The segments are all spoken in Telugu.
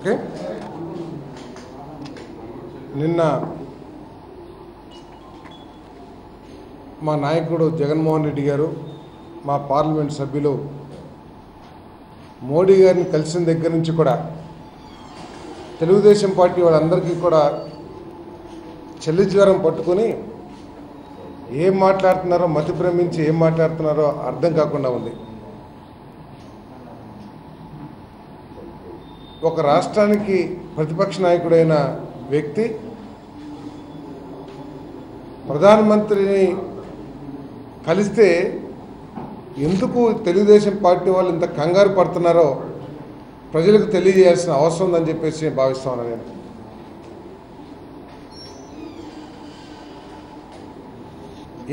ఓకే. నిన్న మా నాయకుడు జగన్మోహన్ రెడ్డి గారు, మా పార్లమెంట్ సభ్యులు మోడీ గారిని కలిసిన దగ్గర నుంచి కూడా తెలుగుదేశం పార్టీ వాళ్ళందరికీ కూడా చలి జ్వరం పట్టుకొని ఏం మాట్లాడుతున్నారో, మతి భ్రమించి ఏం మాట్లాడుతున్నారో అర్థం కాకుండా ఉంది. ఒక రాష్ట్రానికి ప్రతిపక్ష నాయకుడైన వ్యక్తి ప్రధానమంత్రిని కలిస్తే ఎందుకు తెలుగుదేశం పార్టీ వాళ్ళు ఇంత కంగారు పడుతున్నారో ప్రజలకు తెలియజేయాల్సిన అవసరం ఉందని చెప్పేసి భావిస్తాను. నేను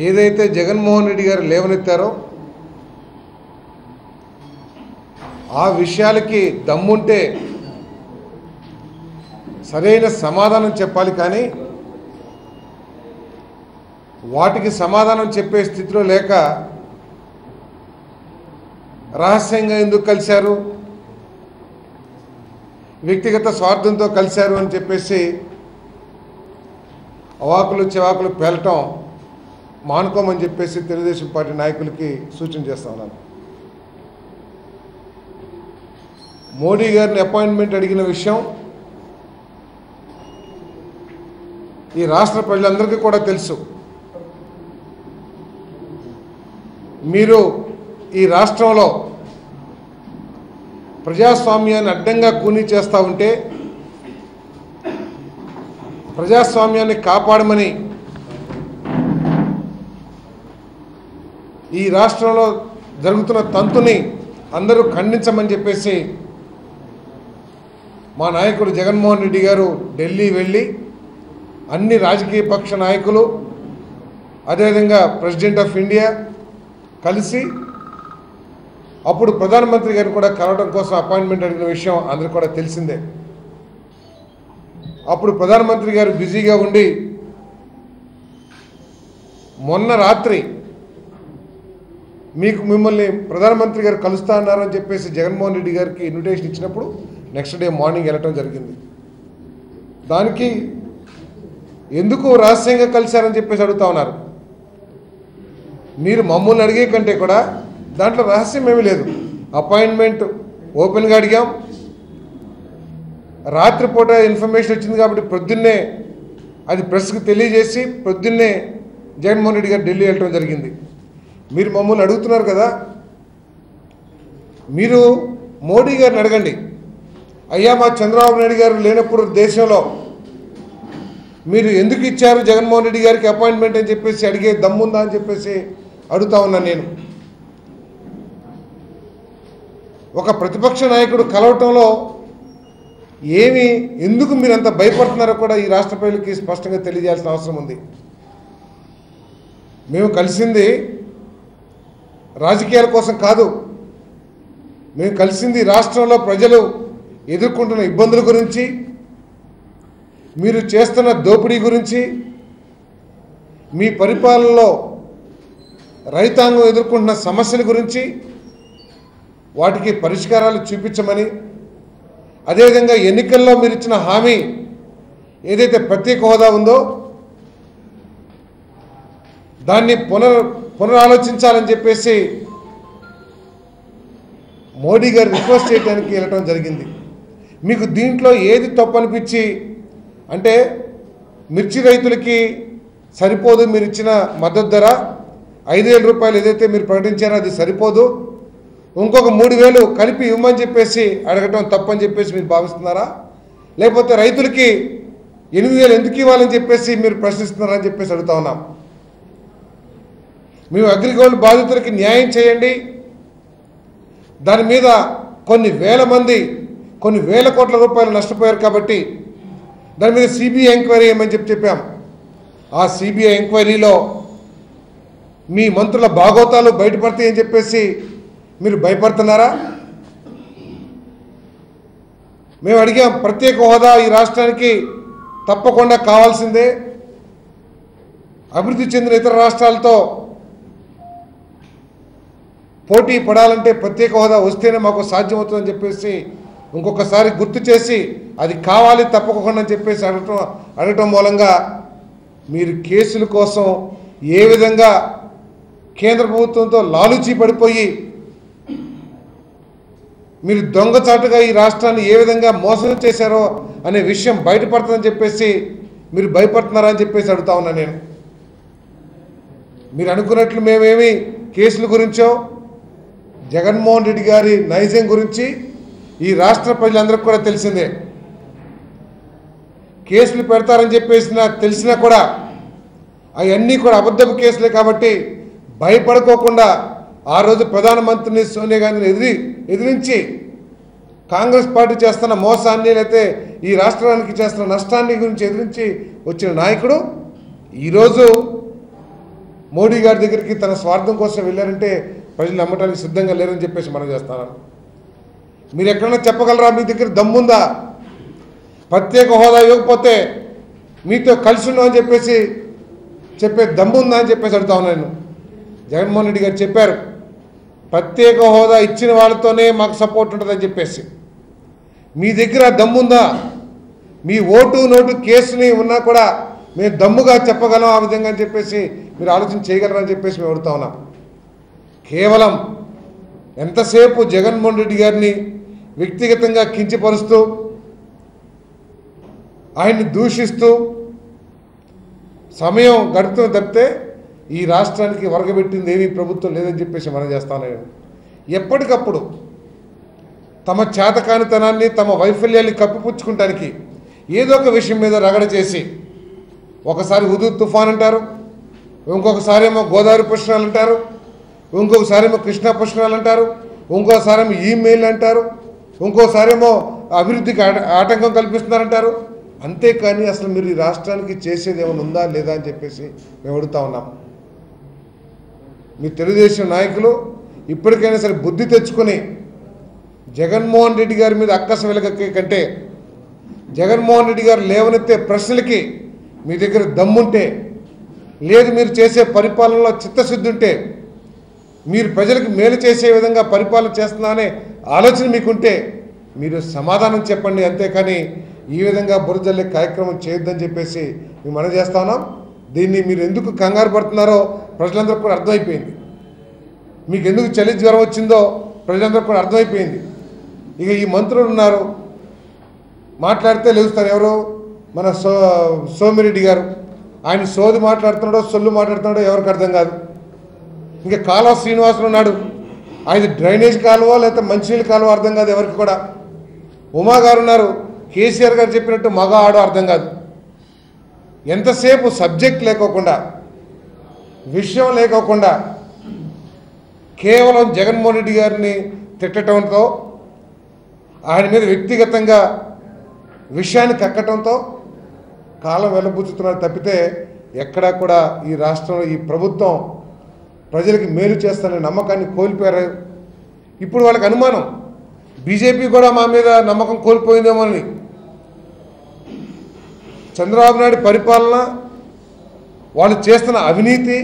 ఏదైతే జగన్మోహన్ రెడ్డి గారు లేవనెత్తారో ఆ విషయాలకి దమ్ముంటే సరైన సమాధానం చెప్పాలి, కానీ వాటికి సమాధానం చెప్పే స్థితిలో లేక రహస్యంగా ఎందుకు కలిశారు, వ్యక్తిగత స్వార్థంతో కలిశారు అని చెప్పేసి అవాకులు చెవాకులు పేలటం మానుకోమని చెప్పేసి తెలుగుదేశం పార్టీ నాయకులకి సూచన చేస్తా ఉన్నాను. మోడీ గారిని అపాయింట్మెంట్ అడిగిన విషయం ఈ రాష్ట్ర ప్రజలందరికీ కూడా తెలుసు. మీరు ఈ రాష్ట్రంలో ప్రజాస్వామ్యాన్ని అడ్డంగా కూనీ చేస్తూ ఉంటే ప్రజాస్వామ్యాన్ని కాపాడమని ఈ రాష్ట్రంలో జరుగుతున్న తంతుని అందరూ ఖండించమని చెప్పేసి మా నాయకుడు జగన్మోహన్ రెడ్డి గారు ఢిల్లీ వెళ్ళి అన్ని రాజకీయ పక్ష నాయకులు, అదేవిధంగా ప్రెసిడెంట్ ఆఫ్ ఇండియా కలిసి అప్పుడు ప్రధానమంత్రి గారిని కూడా కలవడం కోసం అపాయింట్మెంట్ అడిగిన విషయం అందరికీ కూడా తెలిసిందే. అప్పుడు ప్రధానమంత్రి గారు బిజీగా ఉండి మొన్న రాత్రి మిమ్మల్ని ప్రధానమంత్రి గారు కలుస్తా అన్నారని చెప్పేసి జగన్మోహన్ రెడ్డి గారికి ఇన్విటేషన్ ఇచ్చినప్పుడు నెక్స్ట్ డే మార్నింగ్ వెళ్ళటం జరిగింది. దానికి ఎందుకు రహస్యంగా కలిశారని చెప్పేసి అడుగుతా ఉన్నారు. మీరు మమ్మల్ని అడిగే కంటే కూడా దాంట్లో రహస్యం ఏమీ లేదు. అపాయింట్మెంట్ ఓపెన్గా అడిగాం. రాత్రిపూట ఇన్ఫర్మేషన్ వచ్చింది కాబట్టి ప్రొద్దున్నే అది ప్రెస్కి తెలియజేసి ప్రొద్దున్నే జగన్మోహన్ రెడ్డి గారు ఢిల్లీ వెళ్ళటం జరిగింది. మీరు మమ్మల్ని అడుగుతున్నారు కదా, మీరు మోడీ గారిని అడగండి. అయ్యా, మా చంద్రబాబు నాయుడు గారు లేనప్పుడు దేశంలో మీరు ఎందుకు ఇచ్చారు జగన్మోహన్ రెడ్డి గారికి అపాయింట్మెంట్ అని చెప్పేసి అడిగే దమ్ముందా అని చెప్పేసి అడుగుతా ఉన్నాను నేను. ఒక ప్రతిపక్ష నాయకుడు కలవటంలో ఎందుకు మీరు అంత భయపడుతున్నారో కూడా ఈ రాష్ట్ర ప్రజలకి స్పష్టంగా తెలియజేయాల్సిన అవసరం ఉంది. మేము కలిసింది రాజకీయాల కోసం కాదు. మేము కలిసింది రాష్ట్రంలో ప్రజలు ఎదుర్కొంటున్న ఇబ్బందుల గురించి, మీరు చేస్తున్న దోపిడీ గురించి, మీ పరిపాలనలో రైతాంగం ఎదుర్కొంటున్న సమస్యల గురించి వాటికి పరిష్కారాలు చూపించమని, అదేవిధంగా ఎన్నికల్లో మీరు ఇచ్చిన హామీ ఏదైతే ప్రత్యేక హోదా ఉందో దాన్ని పునరాలోచించాలని చెప్పేసి మోడీ గారు రిక్వెస్ట్ చేయడానికి వెళ్ళటం జరిగింది. మీకు దీంట్లో ఏది తప్పు అనిపించి, అంటే మిర్చి రైతులకి సరిపోదు, మీరు ఇచ్చిన మద్దతు ధర 5,000 రూపాయలు ఏదైతే మీరు ప్రకటించారో అది సరిపోదు, ఇంకొక 3,000 కలిపి ఇవ్వమని చెప్పేసి అడగటం తప్పని చెప్పేసి మీరు భావిస్తున్నారా? లేకపోతే రైతులకి 8,000 ఎందుకు ఇవ్వాలని చెప్పేసి మీరు ప్రశ్నిస్తున్నారని చెప్పేసి అడుగుతా ఉన్నాం. మేము అగ్రిగోల్డ్ బాధితులకి న్యాయం చేయండి. దాని మీద కొన్ని వేల మంది కొన్ని వేల కోట్ల రూపాయలు నష్టపోయారు కాబట్టి దాని మీద సిబిఐ ఎంక్వైరీ చేయమని చెప్పాం. ఆ సిబిఐ ఎంక్వైరీలో మీ మంత్రుల బాగోతాలు బయటపడతాయని చెప్పేసి మీరు భయపడుతున్నారా? మేము అడిగాం, ప్రత్యేక హోదా ఈ రాష్ట్రానికి తప్పకుండా కావాల్సిందే. అభివృద్ధి చెందిన ఇతర రాష్ట్రాలతో పోటీ పడాలంటే ప్రత్యేక హోదా వస్తేనే మాకు సాధ్యమవుతుందని చెప్పేసి ఇంకొకసారి గుర్తు చేసి అది కావాలి తప్పకుండా అని చెప్పేసి అడగటం మూలంగా మీరు కేసుల కోసం ఏ విధంగా కేంద్ర ప్రభుత్వంతో లాలూచీ పడిపోయి మీరు దొంగచాటుగా ఈ రాష్ట్రాన్ని ఏ విధంగా మోసం చేశారో అనే విషయం బయటపడుతుందని చెప్పేసి మీరు భయపడుతున్నారని చెప్పేసి అడుగుతా ఉన్నా నేను. మీరు అనుకున్నట్లు మేమేమి కేసుల గురించో జగన్మోహన్ రెడ్డి గారి నైజం గురించి ఈ రాష్ట్ర ప్రజలందరికీ కూడా తెలిసిందే. కేసులు పెడతారని చెప్పేసి నాకు తెలిసినా కూడా అవన్నీ కూడా అబద్ధపు కేసులే కాబట్టి భయపడుకోకుండా ఆ రోజు ప్రధానమంత్రిని సోనియా గాంధీని ఎదిరించి కాంగ్రెస్ పార్టీ చేస్తున్న మోసాన్ని లేకపోతే ఈ రాష్ట్రానికి చేస్తున్న నష్టాన్ని గురించి ఎదిరించి వచ్చిన నాయకుడు ఈరోజు మోడీ గారి దగ్గరికి తన స్వార్థం కోసం వెళ్ళారంటే ప్రజలు నమ్మటానికి సిద్ధంగా లేరని చెప్పేసి మనం చేస్తున్నాం. మీరు ఎక్కడన్నా చెప్పగలరా? మీ దగ్గర దమ్ముందా? ప్రత్యేక హోదా ఇవ్వకపోతే మీతో కలిసి ఉన్నామని చెప్పేసి చెప్పే దమ్ముందా అని చెప్పేసి అడుగుతా ఉన్నాను నేను. జగన్మోహన్ రెడ్డి గారు చెప్పారు ప్రత్యేక హోదా ఇచ్చిన వాళ్ళతోనే మాకు సపోర్ట్ ఉంటుందని చెప్పేసి. మీ దగ్గర దమ్ముందా? మీ ఓటు నోటు కేసుని ఉన్నా కూడా మేము దమ్ముగా చెప్పగలం ఆ విధంగా అని చెప్పేసి మీరు ఆలోచన చేయగలరని చెప్పేసి మేము అడుగుతా ఉన్నాం. కేవలం ఎంతసేపు జగన్మోహన్ రెడ్డి గారిని వ్యక్తిగతంగా కించపరుస్తూ ఆయన్ని దూషిస్తూ సమయం గడుపుతూ తప్పితే ఈ రాష్ట్రానికి వరగబెట్టింది ఏమీ ప్రభుత్వం లేదని చెప్పేసి మనం చేస్తాను. ఎప్పటికప్పుడు తమ చేతకానితనాన్ని తమ వైఫల్యాన్ని కప్పిపుచ్చుకుంటానికి ఏదో ఒక విషయం మీద రగడ చేసి ఒకసారి హుదూ తుఫాన్ అంటారు, ఇంకొకసారి ఏమో గోదావరి పుష్కరాలు అంటారు, ఇంకొకసారి ఏమో కృష్ణా పుష్కరాలు అంటారు, ఇంకోసారి ఏమో ఈమెయిల్ అంటారు, ఇంకోసారి ఏమో అభివృద్ధికి ఆటంకం కల్పిస్తున్నారంటారు. అంతేకాని అసలు మీరు ఈ రాష్ట్రానికి చేసేది ఏమైనా ఉందా లేదా అని చెప్పేసి మేము అడుగుతా ఉన్నాం. మీ తెలుగుదేశం నాయకులు ఇప్పటికైనా సరే బుద్ధి తెచ్చుకొని జగన్మోహన్ రెడ్డి గారి మీద అక్కస వెలగక్కే కంటే జగన్మోహన్ రెడ్డి గారు లేవనెత్తే ప్రశ్నలకి మీ దగ్గర దమ్ముంటే, లేదు మీరు చేసే పరిపాలనలో చిత్తశుద్ధి ఉంటే, మీరు ప్రజలకు మేలు చేసే విధంగా పరిపాలన చేస్తున్నా అనే ఆలోచన మీకుంటే మీరు సమాధానం చెప్పండి. అంతేకాని ఈ విధంగా బురజల్లే కార్యక్రమం చేయొద్దని చెప్పేసి మేము మనం చేస్తా ఉన్నాం. దీన్ని మీరు ఎందుకు కంగారు పడుతున్నారో ప్రజలందరికీ కూడా అర్థమైపోయింది. మీకు ఎందుకు చలి జ్వరం వచ్చిందో ప్రజలందరికీ కూడా అర్థమైపోయింది. ఇక ఈ మంత్రులు ఉన్నారు, మాట్లాడితే లేస్తారు. ఎవరు? మన సోమిరెడ్డి గారు. ఆయన సోది మాట్లాడుతున్నాడో సొల్లు మాట్లాడుతున్నాడో ఎవరికి అర్థం కాదు. ఇంకా కాలువ శ్రీనివాసులు ఉన్నాడు, ఆయన డ్రైనేజ్ కాలువ లేకపోతే మంచినీళ్ళ కాలువ అర్థం కాదు ఎవరికి కూడా. ఉమా గారు ఉన్నారు, కేసీఆర్ గారు చెప్పినట్టు మగ ఆడో అర్థం కాదు. ఎంతసేపు సబ్జెక్ట్ లేకోకుండా విషయం లేకోకుండా కేవలం జగన్మోహన్ రెడ్డి గారిని తిట్టడంతో ఆయన మీద వ్యక్తిగతంగా విషయాన్ని కక్కటంతో కాలం వెలబుచ్చుతున్నారు తప్పితే ఎక్కడా కూడా ఈ రాష్ట్రంలో ఈ ప్రభుత్వం ప్రజలకు మేలు చేస్తారనే నమ్మకాన్ని కోల్పోయారు. ఇప్పుడు వాళ్ళకి అనుమానం బీజేపీ కూడా మా మీద నమ్మకం కోల్పోయిందేమో అని. చంద్రబాబు నాయుడు పరిపాలన, వాళ్ళు చేస్తున్న అవినీతి,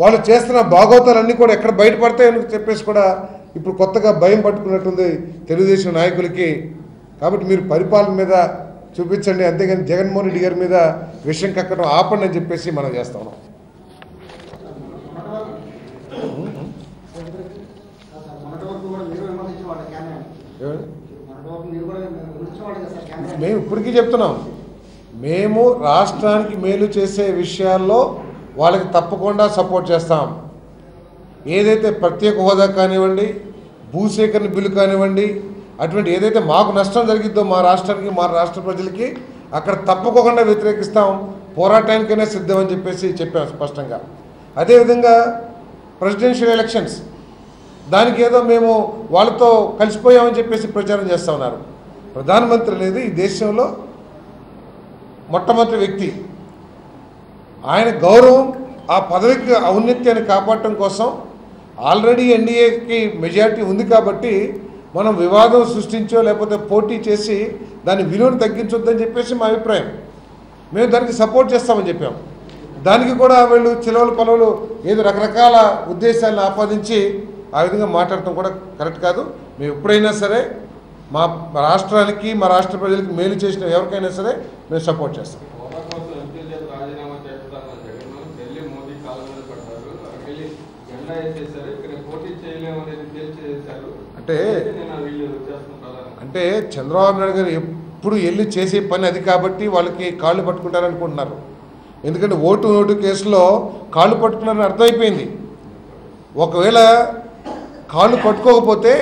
వాళ్ళు చేస్తున్న భాగోతాలన్నీ కూడా ఎక్కడ బయటపడతాయని చెప్పేసి కూడా ఇప్పుడు కొత్తగా భయం పట్టుకున్నట్టుంది తెలుగుదేశం నాయకులకి. కాబట్టి మీరు పరిపాలన మీద చూపించండి, అంతేగాని జగన్మోహన్ రెడ్డి గారి మీద విషయం కక్కడం ఆపండి అని చెప్పేసి మనం చేస్తా ఉన్నాం. మేము ఇప్పటికీ చెప్తున్నాం, మేము రాష్ట్రానికి మేలు చేసే విషయాల్లో వాళ్ళకి తప్పకుండా సపోర్ట్ చేస్తాం. ఏదైతే ప్రత్యేక హోదా కానివ్వండి, భూసేకరణ బిల్లు కానివ్వండి, అటువంటి ఏదైతే మాకు నష్టం జరిగిద్దో మా రాష్ట్రానికి మా రాష్ట్ర ప్రజలకి అక్కడ తప్పకుండా వ్యతిరేకిస్తాం, పోరాటానికైనా సిద్ధమని చెప్పేసి చెప్పాం స్పష్టంగా. అదేవిధంగా ప్రెసిడెన్షియల్ ఎలక్షన్స్ దానికి ఏదో మేము వాళ్ళతో కలిసిపోయామని చెప్పేసి ప్రచారం చేస్తూ ఉన్నారు. ప్రధానమంత్రి అనేది ఈ దేశంలో మొట్టమొదటి వ్యక్తి. ఆయన గౌరవం, ఆ పదవికి ఔన్నత్యాన్ని కాపాడటం కోసం ఆల్రెడీ ఎన్డీఏకి మెజారిటీ ఉంది కాబట్టి మనం వివాదం సృష్టించో లేకపోతే పోటీ చేసి దాని విలువను తగ్గించొద్దని చెప్పేసి మా అభిప్రాయం. మేము దానికి సపోర్ట్ చేస్తామని చెప్పాం. దానికి కూడా వీళ్ళు చిలవలు పొలవలు ఏదో రకరకాల ఉద్దేశాలను ఆపాదించి ఆ విధంగా మాట్లాడటం కూడా కరెక్ట్ కాదు. మేము ఎప్పుడైనా సరే మా రాష్ట్రానికి మా రాష్ట్ర ప్రజలకు మేలు చేసిన ఎవరికైనా సరే మేము సపోర్ట్ చేస్తాం. అంటే చంద్రబాబు నాయుడు గారు ఎప్పుడు వెళ్ళి చేసే పని అది కాబట్టి వాళ్ళకి కాళ్ళు పట్టుకుంటారనుకుంటున్నారు. ఎందుకంటే ఓటు నోటు కేసులో కాళ్ళు పట్టుకున్నారని అర్థమైపోయింది. ఒకవేళ కాళ్ళు పట్టుకోకపోతే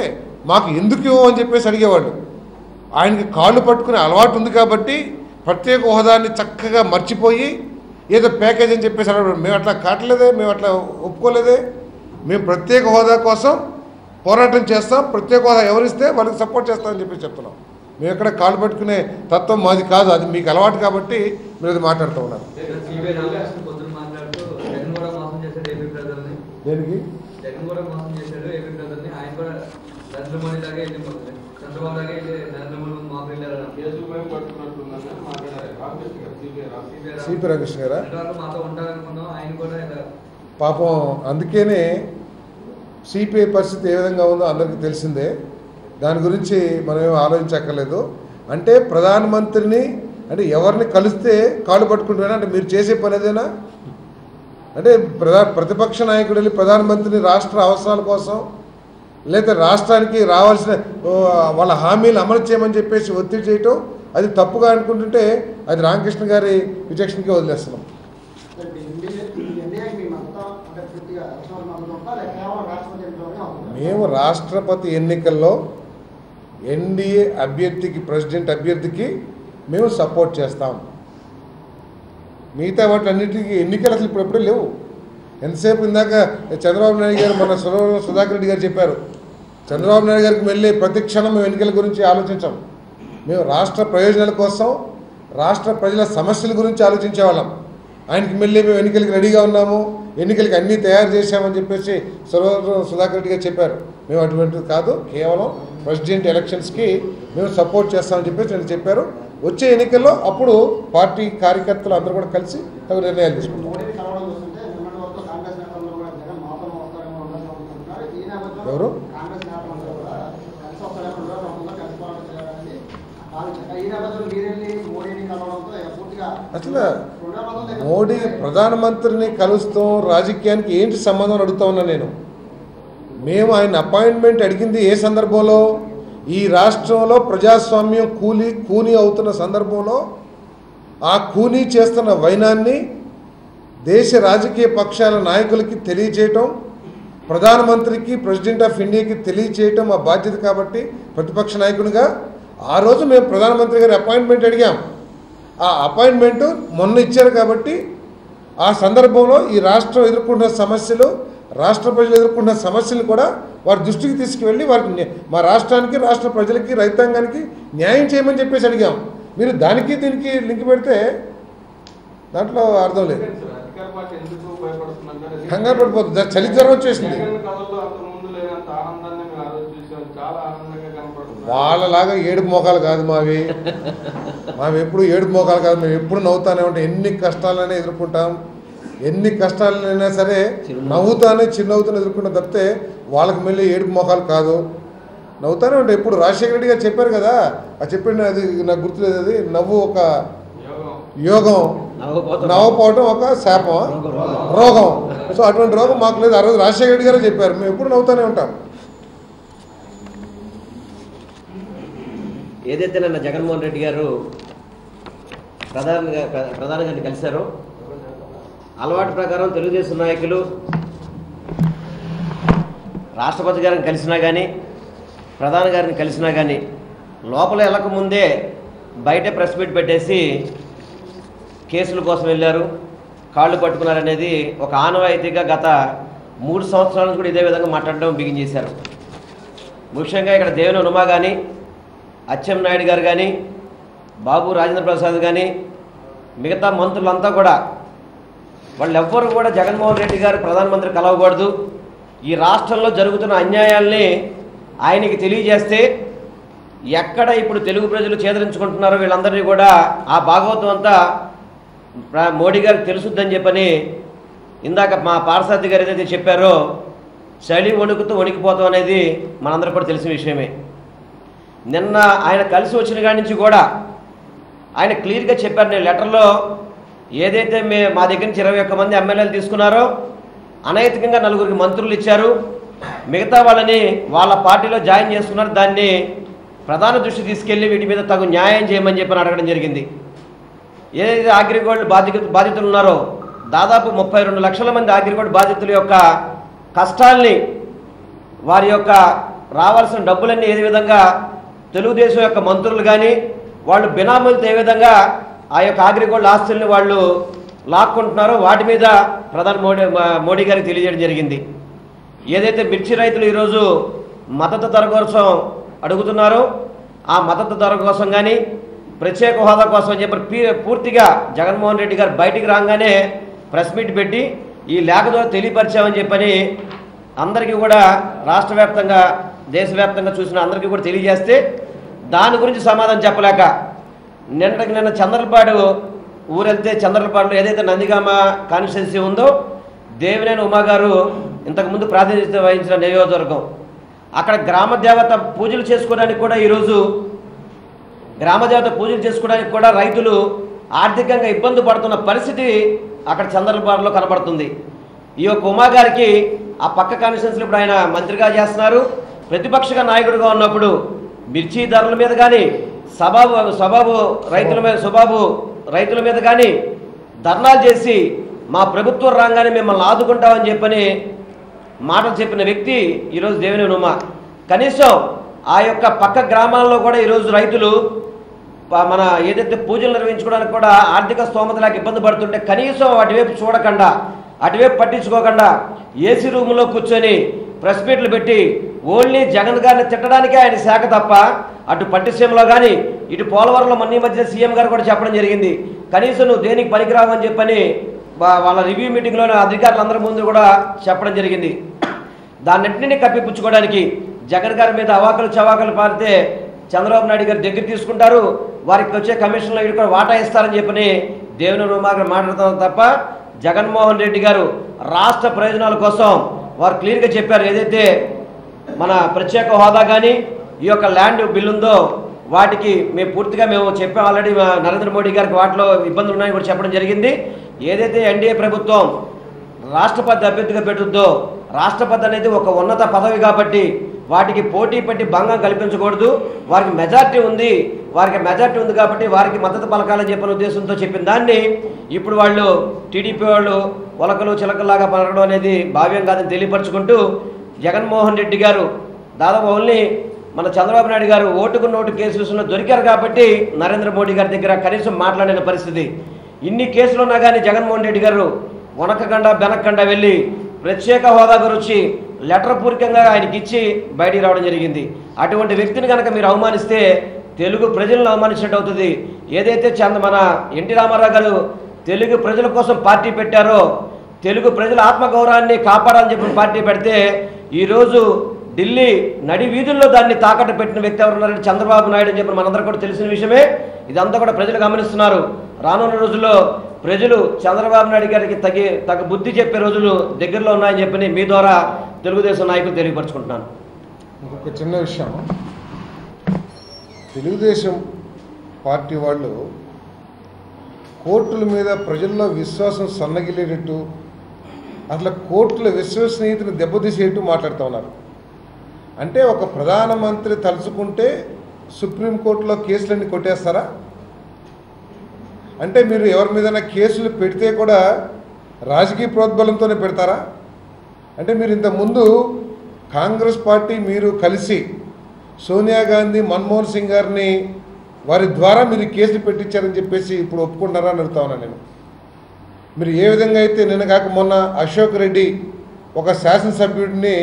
మాకు ఎందుకు ఇవ్వని చెప్పేసి అడిగేవాళ్ళు. ఆయనకి కాళ్ళు పట్టుకునే అలవాటు ఉంది కాబట్టి ప్రత్యేక హోదాన్ని చక్కగా మర్చిపోయి ఏదో ప్యాకేజ్ అని చెప్పేసి అడగడం. మేము అట్లా కావట్లేదే, మేము అట్లా ఒప్పుకోలేదే. మేము ప్రత్యేక హోదా కోసం పోరాటం చేస్తాం, ప్రత్యేక హోదా ఎవరిస్తే వాళ్ళకి సపోర్ట్ చేస్తామని చెప్పి చెప్తున్నాం. మేము ఎక్కడ కాళ్ళు పట్టుకునే తత్వం మాది కాదు, అది మీకు అలవాటు కాబట్టి మీరు అది మాట్లాడుతూ ఉన్నారు. దేనికి సిపి రామకృష్ణ గారా పాపం. అందుకనే సిపిఐ పరిస్థితి ఏ విధంగా ఉందో అందరికీ తెలిసిందే. దాని గురించి మనం ఏం ఆలోచించక్కర్లేదు. అంటే ప్రధానమంత్రిని అంటే ఎవరిని కలిస్తే కాళ్ళు పట్టుకుంటున్నా అంటే మీరు చేసే పని అదేనా? అంటే ప్రతిపక్ష నాయకుడు వెళ్ళి ప్రధానమంత్రిని రాష్ట్ర అవసరాల కోసం లేదా రాష్ట్రానికి రావాల్సిన వాళ్ళ హామీలు అమలు చేయమని చెప్పేసి ఒత్తిడి చేయటం అది తప్పుగా అనుకుంటుంటే అది రామకృష్ణ గారి విచక్షణకే వదిలేస్తున్నాం. మేము రాష్ట్రపతి ఎన్నికల్లో ఎన్డీఏ అభ్యర్థికి ప్రెసిడెంట్ అభ్యర్థికి మేము సపోర్ట్ చేస్తాం. మిగతా వాటిలన్నింటికి ఎన్నికలు అసలు ఇప్పుడెప్పుడే లేవు. ఎంతసేపు ఇందాక చంద్రబాబు నాయుడు గారు మన సుధాకర్ రెడ్డి గారు చెప్పారు, చంద్రబాబు నాయుడు గారికి వెళ్ళి ప్రతి క్షణం మేము ఎన్నికల గురించి ఆలోచించాం. మేము రాష్ట్ర ప్రయోజనాల కోసం రాష్ట్ర ప్రజల సమస్యల గురించి ఆలోచించేవాళ్ళం. ఆయనకి మళ్ళీ మేము ఎన్నికలకి రెడీగా ఉన్నాము, ఎన్నికలకి అన్నీ తయారు చేశామని చెప్పేసి సుధాకర్ రెడ్డి గారు చెప్పారు. మేము అటువంటిది కాదు, కేవలం ప్రెసిడెంట్ ఎలక్షన్స్కి మేము సపోర్ట్ చేస్తామని చెప్పేసి నేను చెప్పారు. వచ్చే ఎన్నికల్లో అప్పుడు పార్టీ కార్యకర్తలు అందరూ కూడా కలిసి తగు నిర్ణయాలు తీసుకుంటాం. ఎవరు అసలు మోడీ ప్రధానమంత్రిని కలుస్తాం రాజకీయానికి ఏంటి సంబంధం అడుగుతా ఉన్నా నేను. మేము ఆయన అపాయింట్మెంట్ అడిగింది ఏ సందర్భంలో? ఈ రాష్ట్రంలో ప్రజాస్వామ్యం కూనీ అవుతున్న సందర్భంలో ఆ కూనీ చేస్తున్న వైనాన్ని దేశ రాజకీయ పక్షాల నాయకులకి తెలియజేయటం, ప్రధానమంత్రికి ప్రెసిడెంట్ ఆఫ్ ఇండియాకి తెలియజేయటం మా బాధ్యత. కాబట్టి ప్రతిపక్ష నాయకునిగా ఆ రోజు మేము ప్రధానమంత్రి గారి అపాయింట్మెంట్ అడిగాం. ఆ అపాయింట్మెంటు మొన్న ఇచ్చారు కాబట్టి ఆ సందర్భంలో ఈ రాష్ట్రం ఎదుర్కొంటున్న సమస్యలు, రాష్ట్ర ప్రజలు ఎదుర్కొంటున్న సమస్యలు కూడా వారి దృష్టికి తీసుకువెళ్ళి వారికి మా రాష్ట్రానికి, రాష్ట్ర ప్రజలకి, రైతాంగానికి న్యాయం చేయమని చెప్పేసి అడిగాం. మీరు దానికి దీనికి లింక్ పెడితే దాంట్లో అర్థం లేదు. కంగారు పడిపోతుంది, చలి జ్వరం వచ్చేసింది. వాళ్ళలాగా ఏడుపు మోకాలు కాదు మావి ఎప్పుడు ఏడుపు మోకాలు కాదు. మేము ఎప్పుడు నవ్వుతానే ఉంటాం. ఎన్ని కష్టాలైనా ఎదుర్కొంటాం, ఎన్ని కష్టాలైనా సరే నవ్వుతానే చిరునవ్వుతానే ఎదుర్కొంటాం తప్పితే వాళ్ళకి మళ్ళీ ఏడుపు మోకాలు కాదు, నవ్వుతానే ఉంటాం. ఇప్పుడు రాజశేఖర రెడ్డి గారు చెప్పారు కదా, అది చెప్పండి, అది నాకు గుర్తులేదు. అది నవ్వు ఒక యోగం, నవ్వపోవటం ఒక శాపం, రోగం. సో అటువంటి రోగం మాకు లేదు. ఆ రోజు రాజశేఖర రెడ్డి గారే చెప్పారు. మేము ఎప్పుడు నవ్వుతానే ఉంటాం. ఏదైతే నన్ను జగన్మోహన్ రెడ్డి గారు ప్రధానంగా కలిశారో అలవాటు ప్రకారం తెలుగుదేశం నాయకులు రాష్ట్రపతి గారిని కలిసినా కానీ ప్రధాన గారిని కలిసినా కానీ లోపల వెళ్ళకముందే బయటే ప్రెస్ మీట్ పెట్టేసి కేసుల కోసం వెళ్ళారు, కాళ్ళు పట్టుకున్నారనేది ఒక ఆనవాయితీగా గత 3 సంవత్సరాల నుంచి కూడా ఇదే విధంగా మాట్లాడడం బిగించేశారు. ముఖ్యంగా ఇక్కడ దేవిన ఉమా కానీ, అచ్చెన్నాయుడు గారు కానీ, బాబు రాజేంద్ర ప్రసాద్ కానీ, మిగతా మంత్రులంతా కూడా వాళ్ళెవ్వరూ కూడా జగన్మోహన్ రెడ్డి గారు ప్రధానమంత్రి కలవకూడదు, ఈ రాష్ట్రంలో జరుగుతున్న అన్యాయాల్ని ఆయనకి తెలియజేస్తే ఎక్కడ ఇప్పుడు తెలుగు ప్రజలు చేదరించుకుంటున్నారో వీళ్ళందరినీ కూడా ఆ భాగవతం అంతా మోడీ గారికి తెలుసుద్దని చెప్పని ఇందాక మా పార్సార్థి గారు ఏదైతే చెప్పారో చలి వణుకుతూ వణికిపోతాం అనేది మనందరూ కూడా తెలిసిన విషయమే. నిన్న ఆయన కలిసి వచ్చిన కాడి నుంచి కూడా ఆయన క్లియర్గా చెప్పారు. నేను లెటర్లో ఏదైతే మా దగ్గర నుంచి 21 మంది ఎమ్మెల్యేలు తీసుకున్నారో అనైతికంగా 4 మంత్రులు ఇచ్చారు, మిగతా వాళ్ళని వాళ్ళ పార్టీలో జాయిన్ చేసుకున్నారు, దాన్ని ప్రధాన దృష్టి తీసుకెళ్లి వీటి మీద తగు న్యాయం చేయమని చెప్పి అడగడం జరిగింది. ఏదైతే అగ్రిగోల్డ్ బాధితులు ఉన్నారో దాదాపు 32 లక్షల మంది అగ్రిగోల్డ్ బాధితుల యొక్క కష్టాల్ని, వారి యొక్క రావాల్సిన డబ్బులన్నీ ఏ విధంగా తెలుగుదేశం యొక్క మంత్రులు కానీ వాళ్ళు బినామీలతో ఏ విధంగా ఆ యొక్క అగ్రిగోల్డ్ ఆస్తుల్ని వాళ్ళు లాక్కుంటున్నారో వాటి మీద ప్రధాని మోడీ గారికి తెలియజేయడం జరిగింది. ఏదైతే మిర్చి రైతులు ఈరోజు మద్దతు ధర కోసం అడుగుతున్నారో ఆ మద్దతు ధర కోసం కానీ ప్రత్యేక హోదా కోసం అని చెప్పి పూర్తిగా జగన్మోహన్ రెడ్డి గారు బయటికి రాగానే ప్రెస్ మీట్ పెట్టి ఈ లేఖ ద్వారా తెలియపరిచామని చెప్పని అందరికీ కూడా రాష్ట్ర వ్యాప్తంగా దేశవ్యాప్తంగా చూసిన అందరికీ కూడా తెలియజేస్తే దాని గురించి సమాధానం చెప్పలేక నిన్న చంద్రలపాడు ఊరెళ్తే చంద్రలపాడులో ఏదైతే నందిగామ కాన్స్టిట్యున్సీ ఉందో దేవినేని ఉమా గారు ఇంతకుముందు ప్రాతినిధ్యం వహించిన నియోజకవర్గం, అక్కడ గ్రామదేవత పూజలు చేసుకోవడానికి కూడా ఈరోజు గ్రామదేవత పూజలు చేసుకోవడానికి కూడా రైతులు ఆర్థికంగా ఇబ్బంది పడుతున్న పరిస్థితి అక్కడ చంద్రలపాడులో కనబడుతుంది. ఈ యొక్క ఉమా గారికి ఆ పక్క కాన్స్టిట్యున్సీలో ఇప్పుడు ఆయన మంత్రిగా చేస్తున్నారు, ప్రతిపక్ష నాయకుడిగా ఉన్నప్పుడు మిర్చి ధరల మీద కానీ స్వభావు రైతుల మీద కానీ ధర్నాలు చేసి మా ప్రభుత్వం రాగానే మిమ్మల్ని ఆదుకుంటామని చెప్పని మాటలు చెప్పిన వ్యక్తి ఈరోజు దేవినేని ఉమా. కనీసం ఆ యొక్క పక్క గ్రామాల్లో కూడా ఈరోజు రైతులు మన ఏదైతే పూజలు నిర్వహించుకోవడానికి కూడా ఆర్థిక స్తోమత లేక ఇబ్బంది పడుతుంటే కనీసం అటువైపు చూడకుండా అటువైపు పట్టించుకోకుండా ఏసీ రూమ్లో కూర్చొని ప్రెస్ మీట్లు పెట్టి ఓన్లీ జగన్ గారిని తిట్టడానికే ఆయన శాఖ తప్ప అటు పట్టిసీమలో కానీ ఇటు పోలవరంలో మొన్న మధ్య సీఎం గారు కూడా చెప్పడం జరిగింది, కనీసం నువ్వు దేనికి పనికిరావని చెప్పని వాళ్ళ రివ్యూ మీటింగ్లోనే అధికారులందరి ముందు కూడా చెప్పడం జరిగింది. దాన్నింటినీ కప్పిపుచ్చుకోవడానికి జగన్ గారి మీద అవాకులు చవాకులు పారితే చంద్రబాబు నాయుడు గారు దగ్గర తీసుకుంటారు, వారికి వచ్చే కమిషన్లో వీడు కూడా వాటా ఇస్తారని చెప్పని దేవినేని ఉమా గారు మాట్లాడుతున్నారు తప్ప జగన్మోహన్ రెడ్డి గారు రాష్ట్ర ప్రయోజనాల కోసం వారు క్లియర్గా చెప్పారు. ఏదైతే మన ప్రత్యేక హోదా కానీ ఈ యొక్క ల్యాండ్ బిల్ ఉందో వాటికి మేము చెప్పాం ఆల్రెడీ నరేంద్ర మోడీ గారికి వాటిలో ఇబ్బందులు ఉన్నాయని కూడా చెప్పడం జరిగింది. ఏదైతే ఎన్డీఏ ప్రభుత్వం రాష్ట్రపతి అభ్యర్థిగా పెట్టుద్దో రాష్ట్రపతి అనేది ఒక ఉన్నత పదవి కాబట్టి వాటికి పోటీ పెట్టి భంగం కల్పించకూడదు, వారికి మెజార్టీ ఉంది కాబట్టి వారికి మద్దతు పలకాలని చెప్పిన ఉద్దేశంతో చెప్పిన దాన్ని ఇప్పుడు వాళ్ళు టీడీపీ వాళ్ళు ఒలకలు చిలకల్లాగా పలకడం అనేది భావ్యం కాదని తెలియపరచుకుంటూ జగన్మోహన్ రెడ్డి గారు దాదాపు ఓన్లీ మన చంద్రబాబు నాయుడు గారు ఓటుకు నోటు కేసు విషయంలో దొరికారు కాబట్టి నరేంద్ర మోడీ గారి దగ్గర కనీసం మాట్లాడిన పరిస్థితి. ఇన్ని కేసులు ఉన్నా కానీ జగన్మోహన్ రెడ్డి గారు వనకకుండా బెనక్కుండా వెళ్ళి ప్రత్యేక హోదా గురించి లెటర్ పూర్వకంగా ఆయనకి ఇచ్చి బయటికి రావడం జరిగింది. అటువంటి వ్యక్తిని కనుక మీరు అవమానిస్తే తెలుగు ప్రజలను అవమానించినట్టు అవుతుంది. ఏదైతే మన ఎన్టీ రామారావు గారు తెలుగు ప్రజల కోసం పార్టీ పెట్టారో తెలుగు ప్రజల ఆత్మగౌరవాన్ని కాపాడాలని చెప్పిన పార్టీ పెడితే ఈరోజు ఢిల్లీ నడి వీధుల్లో దాన్ని తాకట్టు పెట్టిన వ్యక్తి ఎవరున్నారంటే చంద్రబాబు నాయుడు అని చెప్పి మనందరూ కూడా తెలిసిన విషయమే. ఇదంతా కూడా ప్రజలు గమనిస్తున్నారు. రానున్న రోజుల్లో ప్రజలు చంద్రబాబు నాయుడు గారికి తగ్గ బుద్ధి చెప్పే రోజులు దగ్గరలో ఉన్నాయని చెప్పని మీ ద్వారా తెలుగుదేశం నాయకులు తెలియపరచుకుంటున్నాను. ఇంకొక చిన్న విషయం, తెలుగుదేశం పార్టీ వాళ్ళు కోర్టుల మీద ప్రజల్లో విశ్వాసం సన్నగిలేటట్టు అట్లా కోర్టుల విశ్వసనీయతను దెబ్బతీసేట్టు మాట్లాడుతూ ఉన్నారు. అంటే ఒక ప్రధానమంత్రి తలుచుకుంటే సుప్రీంకోర్టులో కేసులన్నీ కొట్టేస్తారా? అంటే మీరు ఎవరి మీదైనా కేసులు పెడితే కూడా రాజకీయ ప్రోద్బలంతోనే పెడతారా? అంటే మీరు ఇంతకుముందు కాంగ్రెస్ పార్టీ మీరు కలిసి సోనియా గాంధీ మన్మోహన్ సింగ్ గారిని వారి ద్వారా మీరు కేసులు పెట్టించారని చెప్పేసి ఇప్పుడు ఒప్పుకుంటారా అని అడుగుతా ఉన్నాను నేను. మీరు ఏ విధంగా అయితే నిన్న కాక మొన్న అశోక్ రెడ్డి ఒక శాసనసభ్యుడిని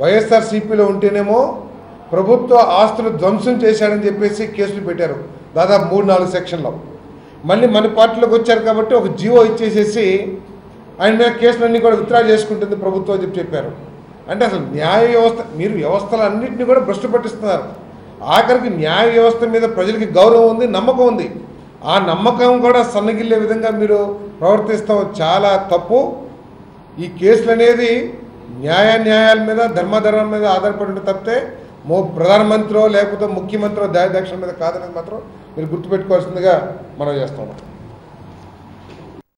వైఎస్ఆర్సీపీలో ఉంటేనేమో ప్రభుత్వ ఆస్తులు ధ్వంసం చేశాడని చెప్పేసి కేసులు పెట్టారు దాదాపు 3-4 సెక్షన్లో. మళ్ళీ మన పార్టీలోకి వచ్చారు కాబట్టి ఒక జీవో ఇచ్చేసేసి ఆయన మీద కేసులన్నీ కూడా విత్డ్రా చేసుకుంటుంది ప్రభుత్వం అని చెప్పారు. అంటే అసలు న్యాయ వ్యవస్థ మీరు వ్యవస్థలన్నింటినీ కూడా భ్రష్టు పట్టిస్తున్నారు. ఆఖరికి న్యాయ వ్యవస్థ మీద ప్రజలకి గౌరవం ఉంది, నమ్మకం ఉంది. ఆ నమ్మకం కూడా సన్నగిల్లే విధంగా మీరు ప్రవర్తిస్తాం చాలా తప్పు. ఈ కేసులు అనేది న్యాయాల మీద ధర్మధర్మం మీద ఆధారపడి తప్పితే ప్రధానమంత్రో లేకపోతే ముఖ్యమంత్రో దయాదాక్షిణ మీద కాదనేది మాత్రం మీరు గుర్తుపెట్టుకోవాల్సిందిగా మనం చేస్తున్నాం.